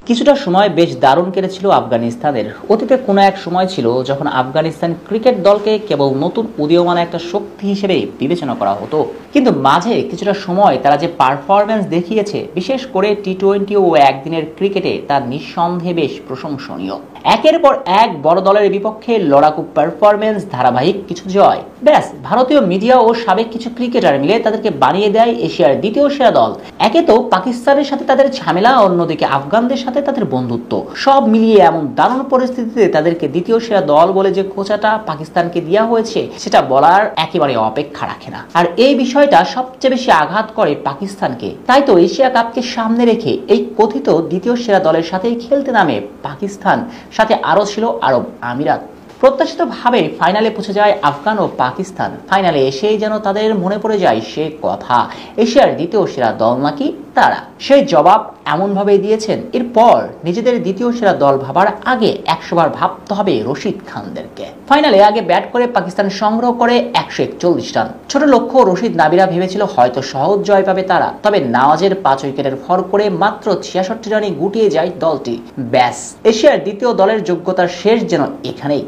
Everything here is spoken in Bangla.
কিছুটা সময় বেশ দারুণ কেটেছিল আফগানিস্তানের। অতীতে কোনো এক সময় ছিল যখন আফগানিস্তান ক্রিকেট দলকে কেবল নতুন উদীয়মান একটা শক্তি হিসেবে বিবেচনা করা হতো, কিন্তু মাঝে কিছুটা সময় তারা যে পারফরম্যান্স দেখিয়েছে, বিশেষ করে টি-20 ও একদিনের ক্রিকেটে, তা নিঃসন্দেহে বেশ প্রশংসনীয়। একের পর এক বড় দলের বিপক্ষে লড়াকু পারফরম্যান্স, ধারাবাহিক কিছু জয়, ব্যাস ভারতীয় মিডিয়া ও সাবেক কিছু ক্রিকেটার মিলে তাদেরকে বানিয়ে দেয় এশিয়ার দ্বিতীয় সেরা দল। একে তো পাকিস্তানের সাথে তাদের ঝামেলা, অন্যদিকে আফগানদের সাথে তাদের বন্ধুত্ব, সব মিলিয়ে এমন দারুণ পরিস্থিতিতে তাদেরকে দ্বিতীয় সেরা দল বলে যে খোঁচাটা পাকিস্তানকে দেওয়া হয়েছে, সেটা বলার একেবারে অপেক্ষা রাখে না। আর এই বিষয়টা সবচেয়ে বেশি আঘাত করে পাকিস্তানকে। তাই তো এশিয়া কাপকে সামনে রেখে এই কথিত দ্বিতীয় সেরা দলের সাথেই খেলতে নামে পাকিস্তান, সাথে আরো ছিল আরব আমিরাত। প্রত্যাশিতভাবে ফাইনালে পৌঁছে যায় আফগান ও পাকিস্তান। ফাইনালে এসেই যেন তাদের মনে পড়ে যায় সে কথা, এশিয়ার দ্বিতীয় সেরা দল নাকি তারা। সেই জবাব এমনভাবে দিয়েছেন, এরপর নিজেদের দ্বিতীয় সেরা দল ভাবার আগে 100 বার ভাবতে হবে রশিদ খানদেরকে। ফাইনালে আগে ব্যাট করে পাকিস্তান সংগ্রহ করে 141 রান। ছোট লক্ষ্য রশিদ নাবিরা ভেবেছিল হয়তো সহজ জয় পাবে তারা, তবে নওয়াজের 5 উইকেটের ভর করে মাত্র 66 রানে গুটিয়ে যায় দলটি। ব্যাস, এশিয়ার দ্বিতীয় দলের যোগ্যতার শেষ যেন এখানেই।